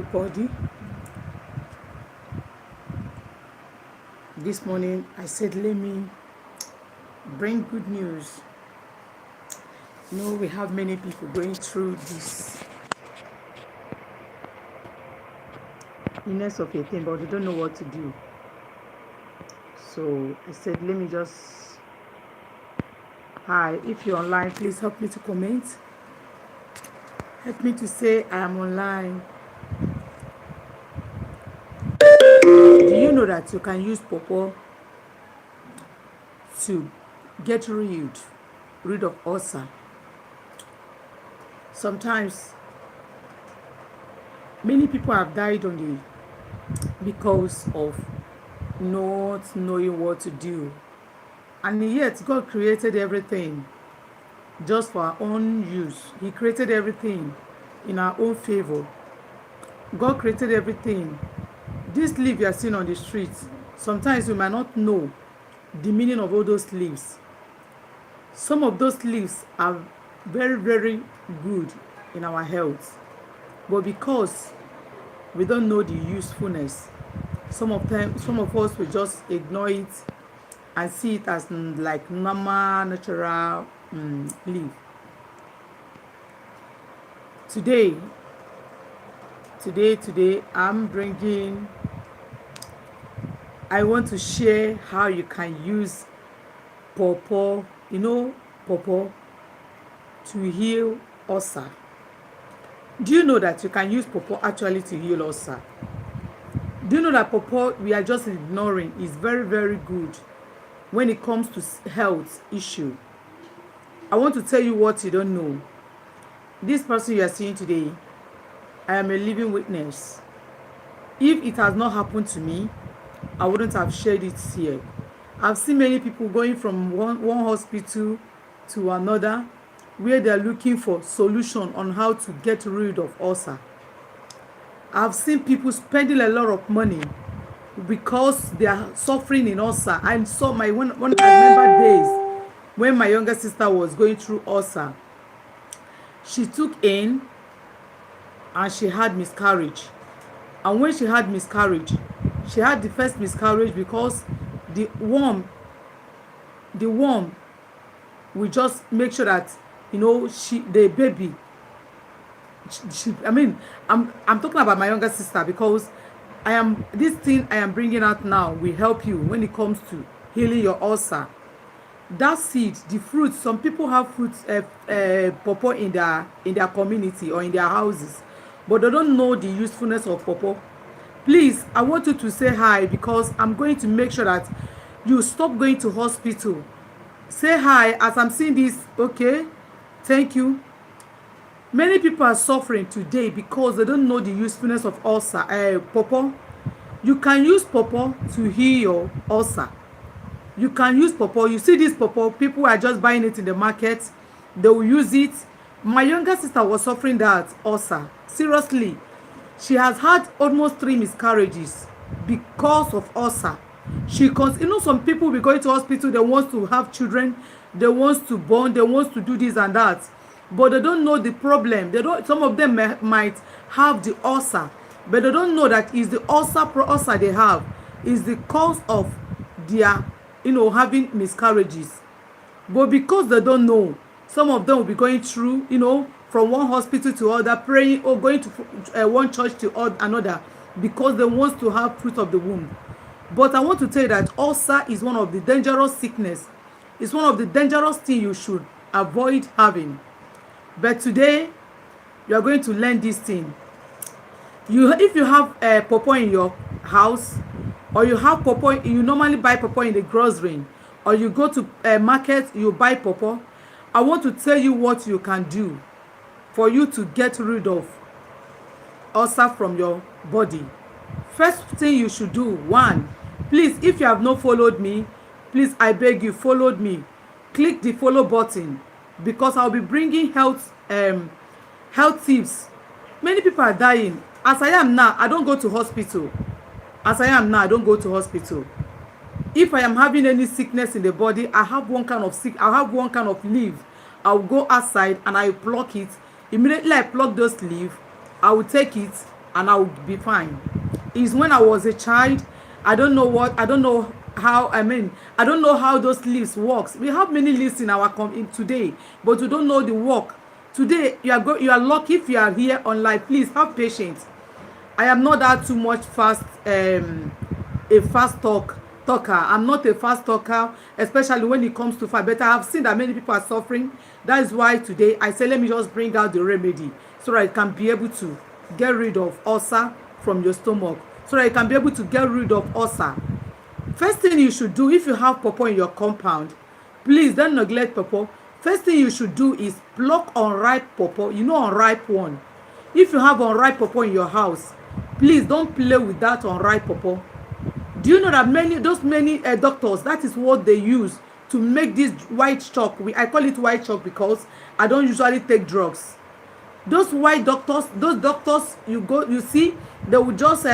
everybody. This morning I said, let me bring good news. We have many people going through this illness of a thing, but they don't know what to do. So I said, let me just, hi, if you're online, please help me to comment. Help me to say I am online. Do you know that you can use pawpaw to get rid of ulcer? Sometimes many people have died because of not knowing what to do, and yet God created everything just for our own use. He created everything in our own favor. God created everything. This leaf you are seeing on the street, sometimes we might not know the meaning of all those leaves. Some of those leaves are very, very good in our health, but because we don't know the usefulness, some of us will just ignore it and see it as like normal, natural leaf. Today, I want to share how you can use pawpaw, pawpaw to heal ulcer. Do you know that you can use pawpaw actually to heal ulcer? Do you know that pawpaw we are just ignoring is very, very good when it comes to health issue? I want to tell you what you don't know. This person you are seeing today, I am a living witness. If it has not happened to me, I wouldn't have shared it here. I've seen many people going from one hospital to another where they are looking for solution on how to get rid of ulcer. I've seen people spending a lot of money because they are suffering in ulcer. I saw when I remember days when my younger sister was going through ulcer. She took in and she had miscarriage. And when she had miscarriage, she had the first miscarriage because the worm will just make sure that the baby. I'm talking about my younger sister because this thing I am bringing out now will help you when it comes to healing your ulcer. That seed, the fruit, some people have fruits, pawpaw in their community or in their houses, but they don't know the usefulness of pawpaw. Please, I want you to say hi because I'm going to make sure that you stop going to hospital. Say hi as I'm seeing this. Okay, thank you. Many people are suffering today because they don't know the usefulness of ulcer. Pawpaw. You can use pawpaw to heal your ulcer. You can use pawpaw. You see this pawpaw, people are just buying it in the market. They will use it. My younger sister was suffering that ulcer. Seriously, she has had almost 3 miscarriages because of ulcer. Some people will go to hospital, they want to have children, they want to born, they want to do this and that, but they don't know the problem. Some of them might have the ulcer, but they don't know that is the ulcer they have is the cause of their having miscarriages. But because they don't know, some of them will be going through from one hospital to other, praying or going to one church to another because they want to have fruit of the womb. But I want to tell you that ulcer is one of the dangerous sickness. It's one of the dangerous things you should avoid having. But today, you are going to learn this thing. If you have pawpaw in your house, or you have pawpaw, you normally buy pawpaw in the grocery, or you go to a market, you buy pawpaw, I want to tell you what you can do for you to get rid of ulcer from your body. First thing you should do, one, please, if you have not followed me, please, I beg you, follow me. Click the follow button because I'll be bringing health tips. Many people are dying. As I am now, I don't go to hospital. If I am having any sickness in the body, I have one kind of leaf. I'll go outside and I pluck it. Immediately I pluck those leaves, I will take it, and I would be fine. Is when I was a child, I don't know how, I don't know how those leaves works. We have many leaves in our in today, but we don't know the work. Today you are lucky if you are here online. Please have patience. I am not that too much a fast talker. I'm not a fast talker, especially when it comes to fight. But I have seen that many people are suffering. That is why today I say let me just bring out the remedy so that you can be able to get rid of ulcer from your stomach. So that you can be able to get rid of ulcer. First thing you should do if you have pawpaw in your compound, please don't neglect pawpaw. First thing you should do is pluck unripe pawpaw. You know unripe one. If you have unripe pawpaw in your house, please don't play with that unripe pawpaw. Do you know that many doctors, that is what they use to make this white chalk. I call it white chalk because I don't usually take drugs. Those white doctors, you see, they will just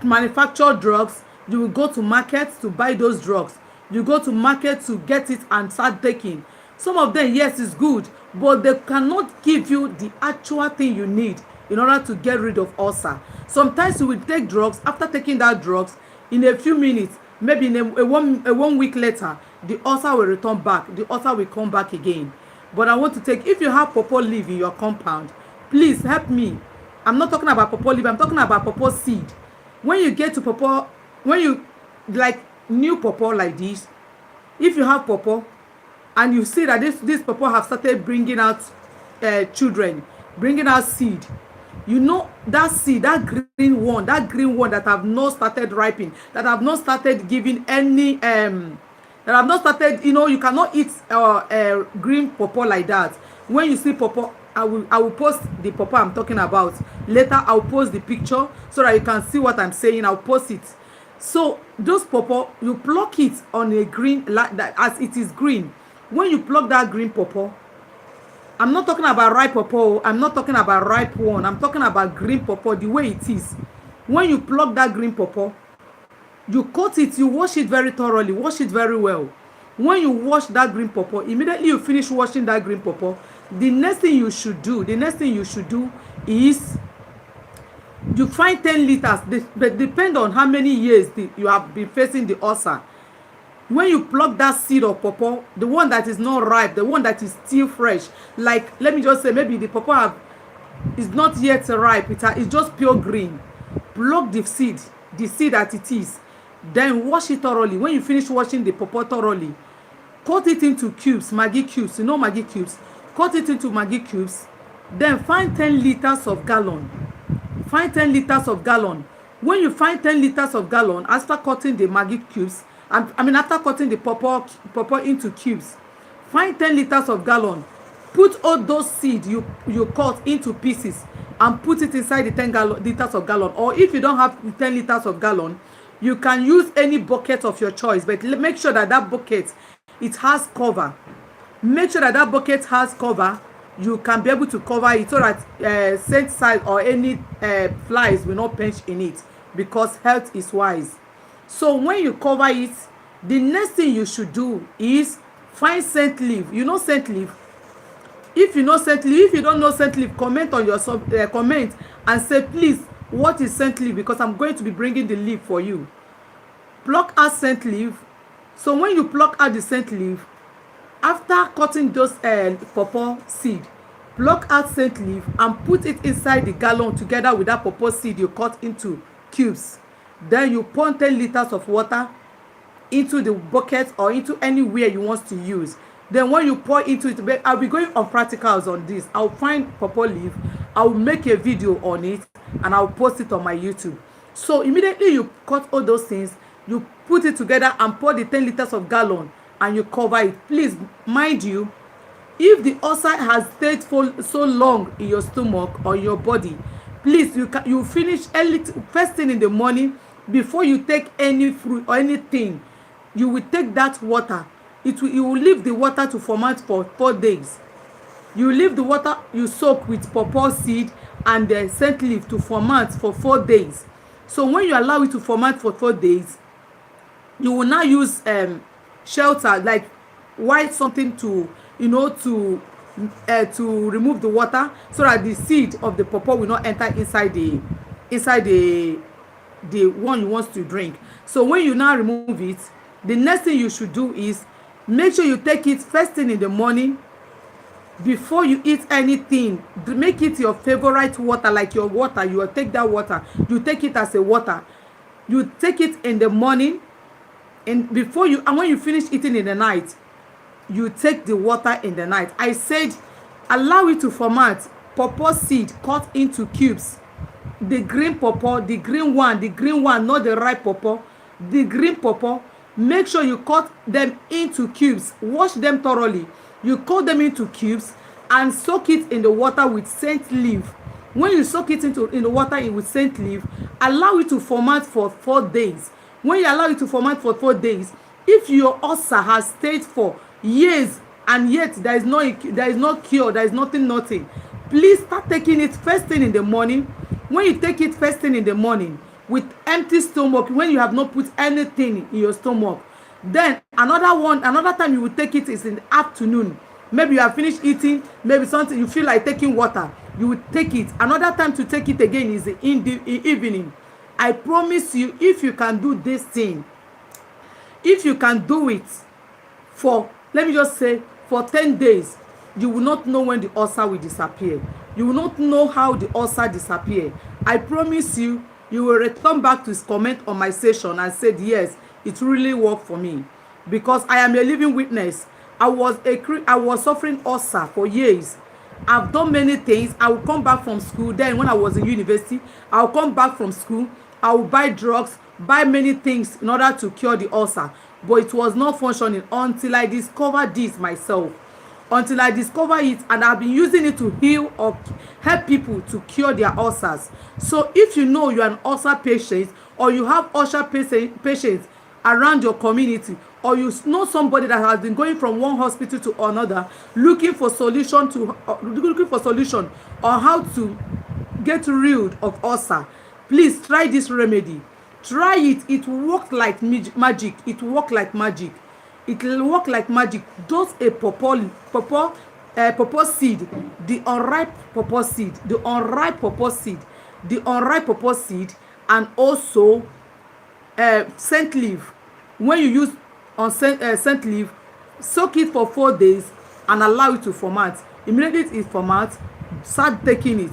manufacture drugs. You will go to market to buy those drugs. You go to market to get it and start taking. Some of them, yes, it's good, but they cannot give you the actual thing you need in order to get rid of ulcer. Sometimes you will take drugs. After taking that drugs, in a few minutes, maybe in a 1 week later, the ulcer will return back. The ulcer will come back again. But I want to take, if you have pawpaw leaf in your compound, please help me. I'm not talking about pawpaw leaf, I'm talking about pawpaw seed. When you get to pawpaw, when you like new pawpaw like this, if you have pawpaw and you see that this pawpaw have started bringing out children, bringing out seed, you know that seed, that green one that have not started ripening, that have not started giving any that have not started, you cannot eat green pawpaw like that. When you see pawpaw, I will post the pawpaw I'm talking about later. I'll post the picture so that you can see what I'm saying. I'll post it. So those pawpaw, you pluck it on a green, like that, as it is green. When you pluck that green pawpaw, I'm not talking about ripe pawpaw, I'm not talking about ripe one, I'm talking about green pawpaw the way it is. When you pluck that green pawpaw, you cut it, you wash it very thoroughly, wash it very well. When you wash that green pawpaw, immediately you finish washing that green pawpaw, the next thing you should do is you find 10 liters, but depend on how many years you have been facing the ulcer. When you pluck that seed of pawpaw, the one that is not ripe, the one that is still fresh, like let me just say maybe the pawpaw is not yet ripe, it's just pure green, pluck the seed that it is, then wash it thoroughly. When you finish washing the pawpaw thoroughly, cut it into cubes, Maggi cubes, Maggi cubes, cut it into Maggi cubes, then find 10 liters of gallon. Find 10 liters of gallon. When you find 10 liters of gallon, after cutting the Maggi cubes, after cutting the pawpaw into cubes, find 10 liters of gallon. Put all those seeds you cut into pieces and put it inside the 10 liters of gallon. Or if you don't have 10 liters of gallon, you can use any bucket of your choice, but make sure that bucket, it has cover. Make sure that bucket has cover. You can be able to cover it so that scent size or any flies will not pinch in it, because health is wise. So when you cover it, the next thing you should do is find scent leaf. You know scent leaf? If you know scent leaf, if you don't know scent leaf, comment on your comment and say, please, what is scent leaf? Because I'm going to be bringing the leaf for you. Pluck out scent leaf. So when you pluck out the scent leaf, after cutting those pawpaw seed, pluck out scent leaf and put it inside the gallon together with that pawpaw seed you cut into cubes. Then you pour 10 liters of water into the bucket or into anywhere you want to use. Then when you pour into it, I'll be going on practicals on this. I'll find pawpaw leaf, I'll make a video on it, and I'll post it on my YouTube. So immediately you cut all those things, you put it together and pour the 10 liters of gallon and you cover it. Please, mind you, if the ulcer has stayed for so long in your stomach or your body, please, you finish early, first thing in the morning. Before you take any fruit or anything, you will take that water. You will leave the water to ferment for 4 days. You leave the water you soak with pawpaw seed and the scent leaf to ferment for 4 days. So when you allow it to ferment for 4 days, you will now use shelter, like white something to to remove the water, so that the seed of the pawpaw will not enter inside the one you want to drink. So when you now remove it, the next thing you should do is make sure you take it first thing in the morning. Before you eat anything, make it your favorite water, like your water. You will take that water, you take it as a water, you take it in the morning, and when you finish eating in the night, you take the water in the night. I said allow it to ferment. Pawpaw seed cut into cubes, the green pawpaw, the green one, not the ripe pawpaw, the green pawpaw. Make sure you cut them into cubes, wash them thoroughly. You cut them into cubes and soak it in the water with scent leaf. When you soak it in the water with scent leaf, allow it to ferment for 4 days. When you allow it to ferment for 4 days, if your ulcer has stayed for years and yet there is no cure, there is nothing, please start taking it first thing in the morning. When you take it first thing in the morning with empty stomach, when you have not put anything in your stomach, then another time you will take it is in the afternoon. Maybe you have finished eating, maybe something you feel like taking water, you will take it. Another time to take it again is in the evening. I promise you, if you can do this thing, if you can do it for, let me just say, for 10 days, you will not know when the ulcer will disappear. You will not know how the ulcer disappear. I promise you, you will return back to his comment on my session and said, yes, it really worked for me, because I am a living witness. I was suffering ulcer for years. I've done many things. I will come back from school. Then when I was in university, I will come back from school. I will buy drugs, buy many things in order to cure the ulcer, but it was not functioning until I discovered this myself. Until I discover it, and I've been using it to heal or help people to cure their ulcers. So if you know you're an ulcer patient, or you have ulcer patients around your community, or you know somebody that has been going from one hospital to another looking for solution on how to get rid of ulcer, please try this remedy. Try it. It works like magic. It works like magic. It will work like magic. Just a pawpaw seed, the unripe pawpaw seed, and also scent leaf. When you use on scent leaf, soak it for 4 days and allow it to ferment. Immediately it ferments, start taking it.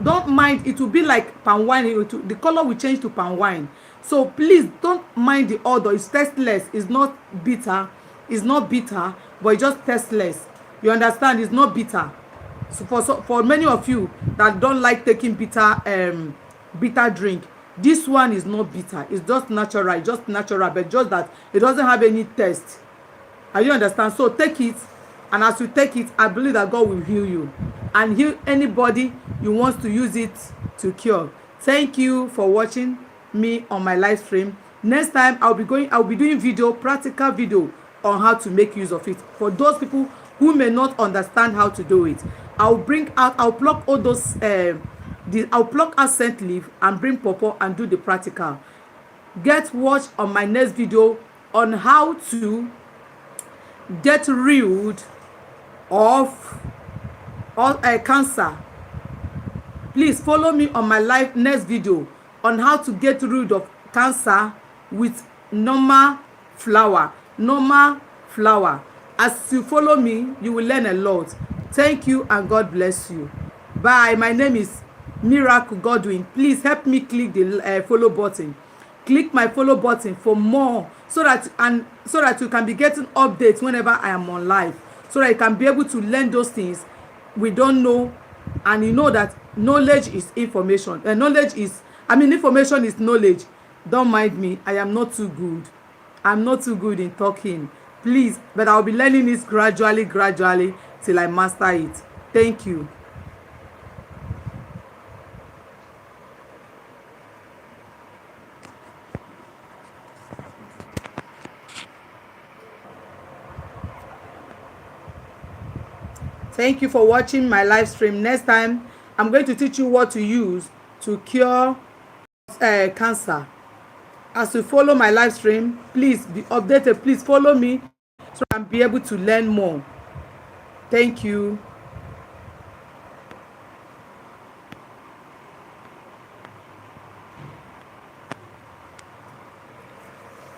Don't mind, it will be like palm wine. The color will change to palm wine. So please don't mind the odor. It's tasteless. It's not bitter, but it's just tasteless. You understand? It's not bitter. So for many of you that don't like taking bitter drink, this one is not bitter. It's just natural, but just that it doesn't have any taste. Are you understand? So take it, and as you take it, I believe that God will heal you and heal anybody you want to use it to cure. Thank you for watching me on my live stream. Next time I'll be doing practical video on how to make use of it for those people who may not understand how to do it. I'll pluck all those I'll pluck out scent leaf and bring pawpaw and do the practical. Watch on my next video on how to get rid of cancer. Please follow me on my next video on how to get rid of cancer with normal flour. As you follow me, you will learn a lot. Thank you and God bless you. Bye. My name is Miracle Godwin. Please help me click the follow button. Click my follow button for more, so that you can be getting updates whenever I am on live, so that you can be able to learn those things we don't know. And you know that knowledge is information. Information is knowledge. Don't mind me. I am not too good. I'm not too good in talking. Please, but I'll be learning this gradually till I master it. Thank you. Thank you for watching my live stream. Next time, I'm going to teach you what to use to cure cancer. As you follow my live stream, please be updated. Please follow me so I can be able to learn more. Thank you.